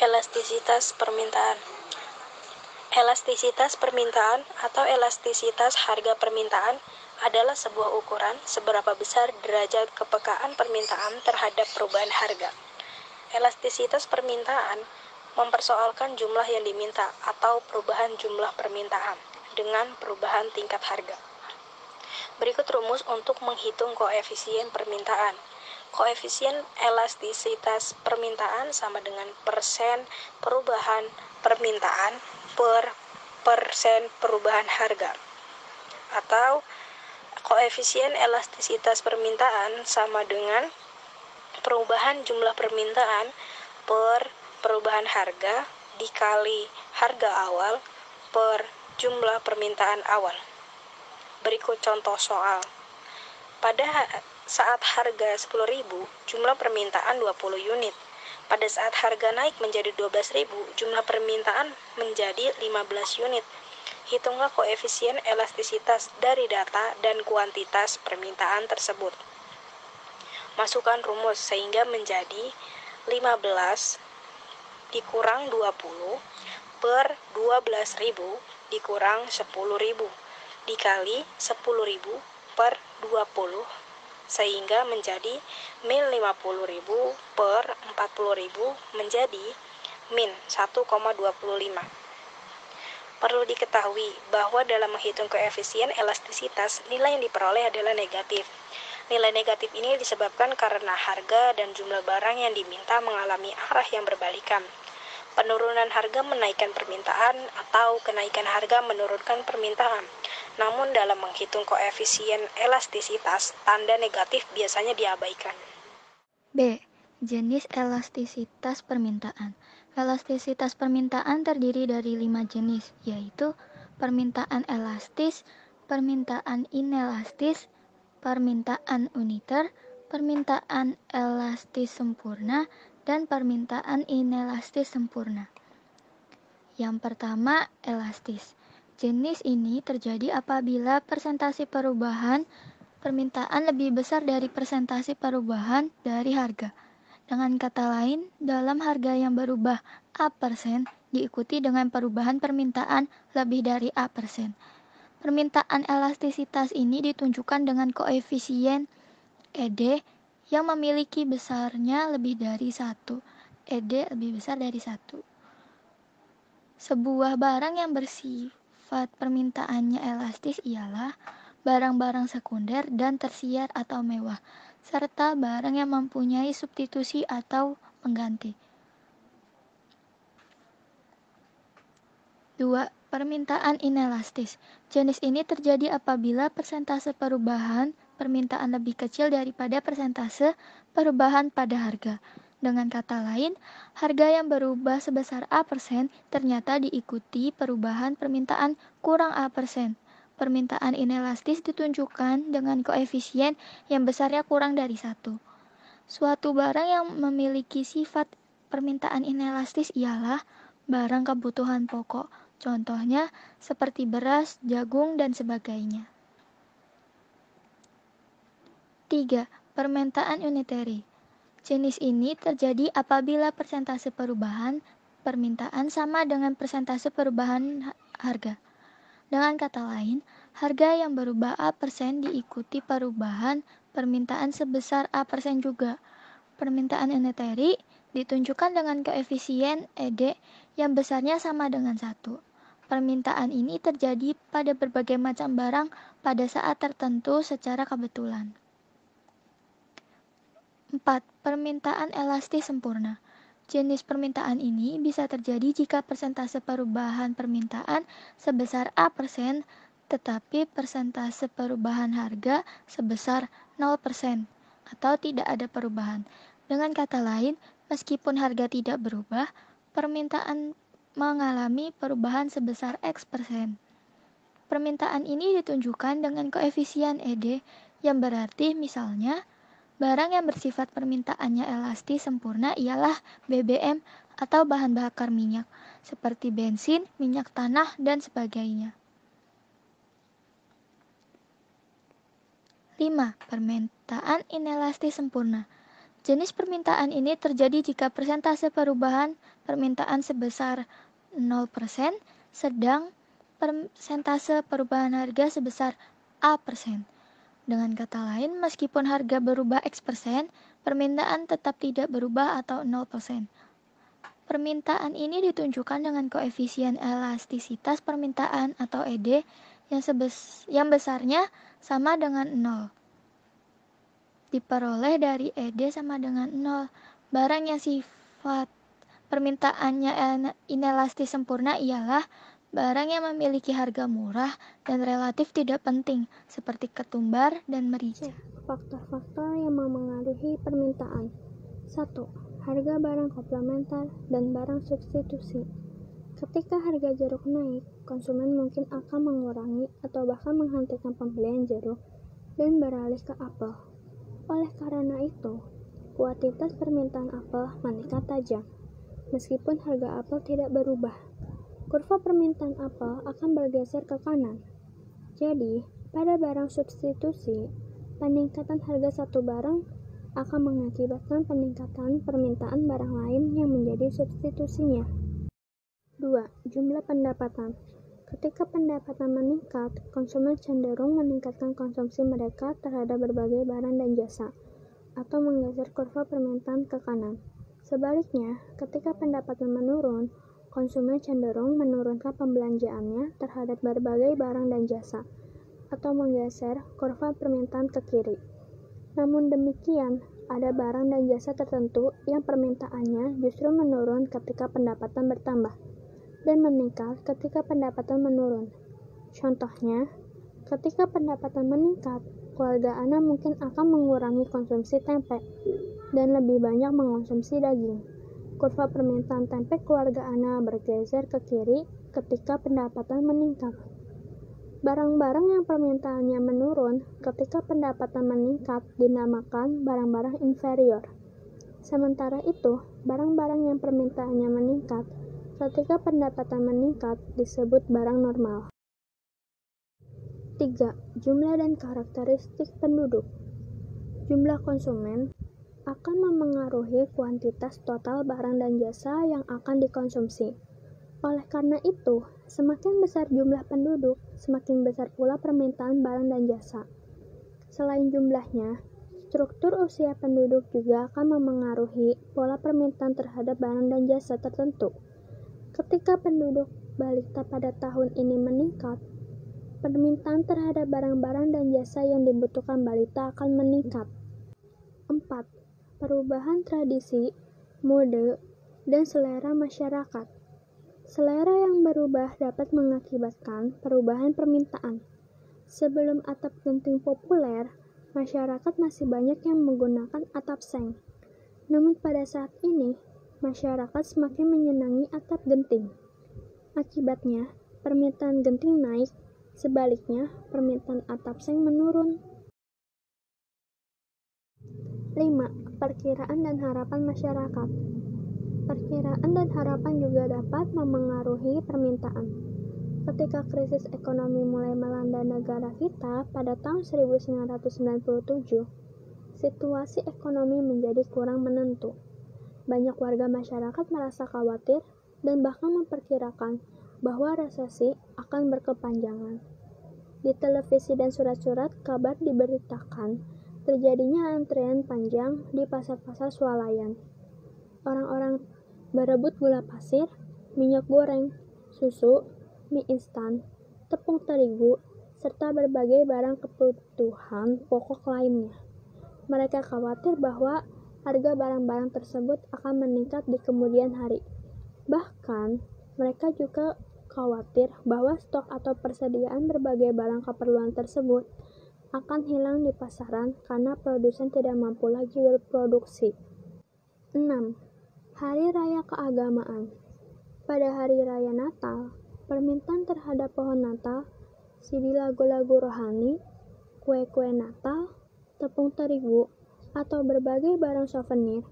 Elastisitas permintaan. Elastisitas permintaan atau elastisitas harga permintaan adalah sebuah ukuran seberapa besar derajat kepekaan permintaan terhadap perubahan harga. Elastisitas permintaan mempersoalkan jumlah yang diminta atau perubahan jumlah permintaan dengan perubahan tingkat harga. Berikut rumus untuk menghitung koefisien permintaan. Koefisien elastisitas permintaan sama dengan persen perubahan permintaan per persen perubahan harga. Atau koefisien elastisitas permintaan sama dengan perubahan jumlah permintaan per perubahan harga dikali harga awal per jumlah permintaan awal. Berikut contoh soal. Pada saat harga 10.000, jumlah permintaan 20 unit. Pada saat harga naik menjadi 12.000, jumlah permintaan menjadi 15 unit. Hitunglah koefisien elastisitas dari data dan kuantitas permintaan tersebut. Masukkan rumus sehingga menjadi 15 dikurang 20 per 12.000 dikurang 10.000 dikali 10.000 per 20 sehingga menjadi min 50.000 per 40.000 menjadi min 1,25. Perlu diketahui bahwa dalam menghitung koefisien elastisitas, nilai yang diperoleh adalah negatif. Nilai negatif ini disebabkan karena harga dan jumlah barang yang diminta mengalami arah yang berbalikan. Penurunan harga menaikkan permintaan atau kenaikan harga menurunkan permintaan. Namun dalam menghitung koefisien elastisitas, tanda negatif biasanya diabaikan. B. Jenis elastisitas permintaan. Elastisitas permintaan terdiri dari 5 jenis, yaitu permintaan elastis, permintaan inelastis, permintaan uniter, permintaan elastis sempurna, dan permintaan inelastis sempurna. Yang pertama, elastis. Jenis ini terjadi apabila persentase perubahan permintaan lebih besar dari persentase perubahan dari harga. Dengan kata lain, dalam harga yang berubah A% diikuti dengan perubahan permintaan lebih dari A%. Permintaan elastisitas ini ditunjukkan dengan koefisien ED yang memiliki besarnya lebih dari 1. ED lebih besar dari 1. Sebuah barang yang bersifat permintaannya elastis ialah barang-barang sekunder dan tersier atau mewah, serta barang yang mempunyai substitusi atau pengganti. 2. Permintaan inelastis. Jenis ini terjadi apabila persentase perubahan permintaan lebih kecil daripada persentase perubahan pada harga. Dengan kata lain, harga yang berubah sebesar A% ternyata diikuti perubahan permintaan kurang A%. Permintaan inelastis ditunjukkan dengan koefisien yang besarnya kurang dari 1. Suatu barang yang memiliki sifat permintaan inelastis ialah barang kebutuhan pokok. Contohnya seperti beras, jagung, dan sebagainya. 3. Permintaan unitary. Jenis ini terjadi apabila persentase perubahan permintaan sama dengan persentase perubahan harga. Dengan kata lain, harga yang berubah A% diikuti perubahan permintaan sebesar A% juga. Permintaan unitary ditunjukkan dengan koefisien ED yang besarnya sama dengan 1. Permintaan ini terjadi pada berbagai macam barang pada saat tertentu secara kebetulan. 4. Permintaan elastis sempurna. Jenis permintaan ini bisa terjadi jika persentase perubahan permintaan sebesar A%, tetapi persentase perubahan harga sebesar 0% atau tidak ada perubahan. Dengan kata lain, meskipun harga tidak berubah, permintaan mengalami perubahan sebesar X%. Permintaan ini ditunjukkan dengan koefisien ED yang berarti misalnya barang yang bersifat permintaannya elastis sempurna ialah BBM atau bahan bakar minyak, seperti bensin, minyak tanah, dan sebagainya. 5. Permintaan inelastis sempurna. Jenis permintaan ini terjadi jika persentase perubahan permintaan sebesar 0%, sedang persentase perubahan harga sebesar A%. Dengan kata lain, meskipun harga berubah X%, permintaan tetap tidak berubah atau 0%. Permintaan ini ditunjukkan dengan koefisien elastisitas permintaan atau ED yang besarnya sama dengan 0. Diperoleh dari ED sama dengan 0. Barang yang sifat permintaannya inelastis sempurna ialah barang yang memiliki harga murah dan relatif tidak penting, seperti ketumbar dan merica. Faktor-faktor yang memengaruhi permintaan. 1. Harga barang komplementer dan barang substitusi. Ketika harga jeruk naik, konsumen mungkin akan mengurangi atau bahkan menghentikan pembelian jeruk dan beralih ke apel. Oleh karena itu, kuantitas permintaan apel meningkat tajam, meskipun harga apel tidak berubah. Kurva permintaan apel akan bergeser ke kanan. Jadi, pada barang substitusi, peningkatan harga satu barang akan mengakibatkan peningkatan permintaan barang lain yang menjadi substitusinya. 2. Jumlah pendapatan. Ketika pendapatan meningkat, konsumen cenderung meningkatkan konsumsi mereka terhadap berbagai barang dan jasa, atau menggeser kurva permintaan ke kanan. Sebaliknya, ketika pendapatan menurun, konsumen cenderung menurunkan pembelanjaannya terhadap berbagai barang dan jasa, atau menggeser kurva permintaan ke kiri. Namun demikian, ada barang dan jasa tertentu yang permintaannya justru menurun ketika pendapatan bertambah, dan meningkat ketika pendapatan menurun. Contohnya, ketika pendapatan meningkat, keluarga Anda mungkin akan mengurangi konsumsi tempe dan lebih banyak mengonsumsi daging. Kurva permintaan tempe keluarga Anda bergeser ke kiri ketika pendapatan meningkat. Barang-barang yang permintaannya menurun ketika pendapatan meningkat dinamakan barang-barang inferior. Sementara itu, barang-barang yang permintaannya meningkat ketika pendapatan meningkat disebut barang normal. 3. Jumlah dan karakteristik penduduk. Jumlah konsumen akan memengaruhi kuantitas total barang dan jasa yang akan dikonsumsi. Oleh karena itu, semakin besar jumlah penduduk, semakin besar pula permintaan barang dan jasa. Selain jumlahnya, struktur usia penduduk juga akan memengaruhi pola permintaan terhadap barang dan jasa tertentu. Ketika penduduk balita pada tahun ini meningkat, permintaan terhadap barang-barang dan jasa yang dibutuhkan balita akan meningkat. 4. Perubahan tradisi, mode, dan selera masyarakat. Selera yang berubah dapat mengakibatkan perubahan permintaan. Sebelum atap genting populer, masyarakat masih banyak yang menggunakan atap seng. Namun pada saat ini, masyarakat semakin menyenangi atap genting. Akibatnya, permintaan genting naik, sebaliknya permintaan atap seng menurun. 5. Perkiraan dan harapan masyarakat. Perkiraan dan harapan juga dapat memengaruhi permintaan. Ketika krisis ekonomi mulai melanda negara kita pada tahun 1997, situasi ekonomi menjadi kurang menentu. Banyak warga masyarakat merasa khawatir dan bahkan memperkirakan bahwa resesi akan berkepanjangan. Di televisi dan surat-surat kabar diberitakan terjadinya antrean panjang di pasar-pasar swalayan. Orang-orang berebut gula pasir, minyak goreng, susu, mie instan, tepung terigu, serta berbagai barang kebutuhan pokok lainnya. Mereka khawatir bahwa harga barang-barang tersebut akan meningkat di kemudian hari. Bahkan, mereka juga khawatir bahwa stok atau persediaan berbagai barang keperluan tersebut akan hilang di pasaran karena produsen tidak mampu lagi berproduksi. 6. Hari Raya Keagamaan. Pada Hari Raya Natal, permintaan terhadap pohon Natal, CD lagu-lagu rohani, kue-kue Natal, tepung terigu, atau berbagai barang souvenir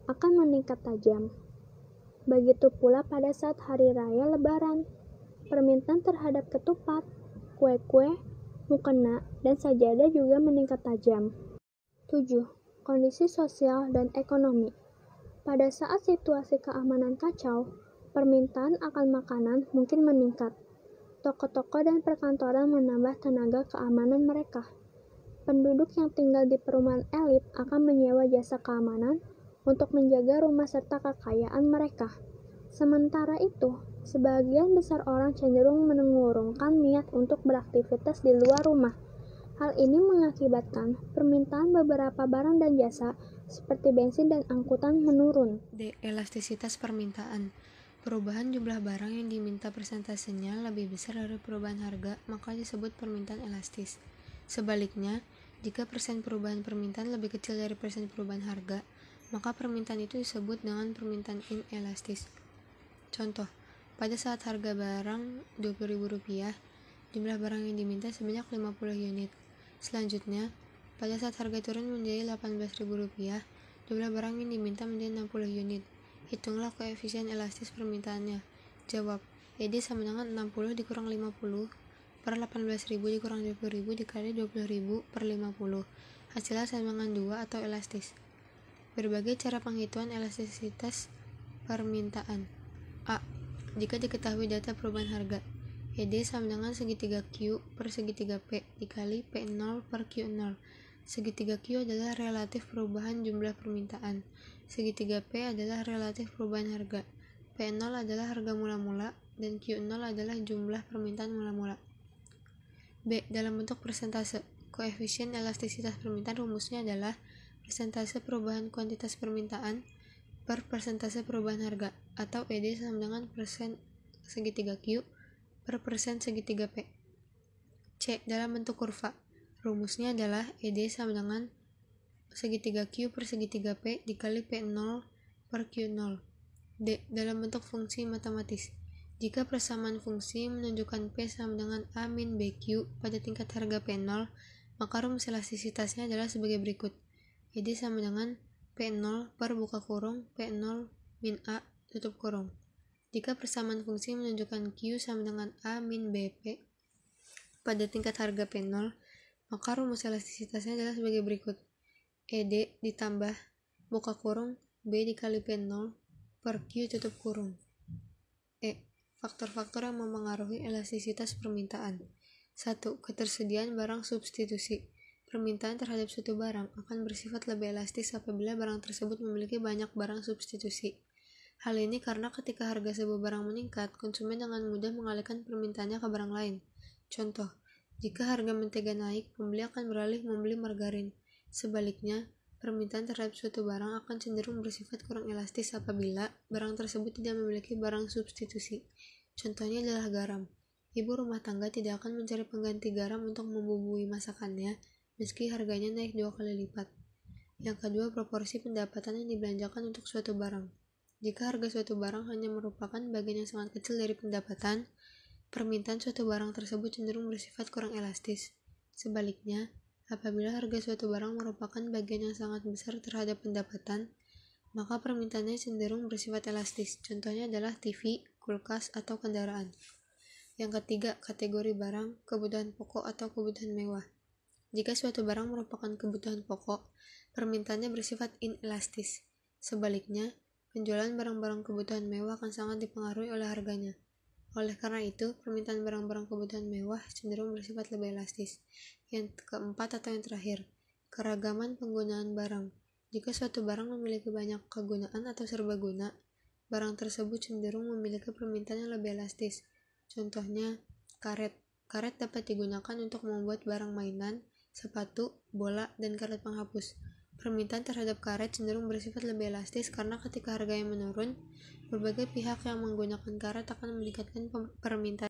akan meningkat tajam. Begitu pula pada saat Hari Raya Lebaran, permintaan terhadap ketupat, kue-kue, mukena, dan sajadah juga meningkat tajam. 7. kondisi sosial dan ekonomi. Pada saat situasi keamanan kacau, permintaan akan makanan mungkin meningkat. Toko-toko dan perkantoran menambah tenaga keamanan mereka. Penduduk yang tinggal di perumahan elit akan menyewa jasa keamanan untuk menjaga rumah serta kekayaan mereka. Sementara itu, sebagian besar orang cenderung mengurungkan niat untuk beraktivitas di luar rumah. Hal ini mengakibatkan permintaan beberapa barang dan jasa seperti bensin dan angkutan menurun. D. Elastisitas permintaan. Perubahan jumlah barang yang diminta persentasenya lebih besar dari perubahan harga, maka disebut permintaan elastis. Sebaliknya, jika persen perubahan permintaan lebih kecil dari persen perubahan harga, maka permintaan itu disebut dengan permintaan inelastis. Contoh, pada saat harga barang Rp20.000, jumlah barang yang diminta sebanyak 50 unit. Selanjutnya, pada saat harga turun menjadi Rp18.000, jumlah barang yang diminta menjadi 60 unit. Hitunglah koefisien elastis permintaannya. Jawab, ED sama dengan 60 dikurang 50 per 18.000 dikurang 20.000 dikali 20.000 per 50. Hasilnya sama dengan 2 atau elastis. Berbagai cara penghitungan elastisitas permintaan. A. Jika diketahui data perubahan harga, ED sama dengan segitiga Q per segitiga P dikali P0 per Q0. Segitiga Q adalah relatif perubahan jumlah permintaan. Segitiga P adalah relatif perubahan harga. P0 adalah harga mula-mula dan Q0 adalah jumlah permintaan mula-mula. B. Dalam bentuk persentase. Koefisien elastisitas permintaan rumusnya adalah persentase perubahan kuantitas permintaan per persentase perubahan harga, atau ED sama dengan persen segitiga Q per persen segitiga P. C. Dalam bentuk kurva. Rumusnya adalah ED sama dengan segitiga Q per segitiga P dikali P0 per Q0. D. Dalam bentuk fungsi matematis. Jika persamaan fungsi menunjukkan P sama dengan A min BQ pada tingkat harga P0, maka rumus elastisitasnya adalah sebagai berikut. ED sama dengan P0 per buka kurung P0 min A tutup kurung. Jika persamaan fungsi menunjukkan Q sama dengan A min BP pada tingkat harga P0, maka rumus elastisitasnya adalah sebagai berikut. ED ditambah buka kurung B dikali P0 per Q tutup kurung. E. Faktor-faktor yang mempengaruhi elastisitas permintaan. 1. Ketersediaan barang substitusi. Permintaan terhadap suatu barang akan bersifat lebih elastis apabila barang tersebut memiliki banyak barang substitusi. Hal ini karena ketika harga sebuah barang meningkat, konsumen dengan mudah mengalihkan permintaannya ke barang lain. Contoh, jika harga mentega naik, pembeli akan beralih membeli margarin. Sebaliknya, permintaan terhadap suatu barang akan cenderung bersifat kurang elastis apabila barang tersebut tidak memiliki barang substitusi. Contohnya adalah garam. Ibu rumah tangga tidak akan mencari pengganti garam untuk membumbui masakannya, meski harganya naik 2 kali lipat. Yang kedua, proporsi pendapatan yang dibelanjakan untuk suatu barang. Jika harga suatu barang hanya merupakan bagian yang sangat kecil dari pendapatan, permintaan suatu barang tersebut cenderung bersifat kurang elastis. Sebaliknya, apabila harga suatu barang merupakan bagian yang sangat besar terhadap pendapatan, maka permintaannya cenderung bersifat elastis. Contohnya adalah TV, kulkas, atau kendaraan. Yang ketiga, kategori barang, kebutuhan pokok atau kebutuhan mewah. Jika suatu barang merupakan kebutuhan pokok, permintaannya bersifat inelastis. Sebaliknya, penjualan barang-barang kebutuhan mewah akan sangat dipengaruhi oleh harganya. Oleh karena itu, permintaan barang-barang kebutuhan mewah cenderung bersifat lebih elastis. Yang keempat atau yang terakhir, keragaman penggunaan barang. Jika suatu barang memiliki banyak kegunaan atau serbaguna, barang tersebut cenderung memiliki permintaan yang lebih elastis. Contohnya, karet. Karet dapat digunakan untuk membuat barang mainan, sepatu, bola, dan karet penghapus. Permintaan terhadap karet cenderung bersifat lebih elastis karena ketika harganya menurun, berbagai pihak yang menggunakan karet akan meningkatkan permintaan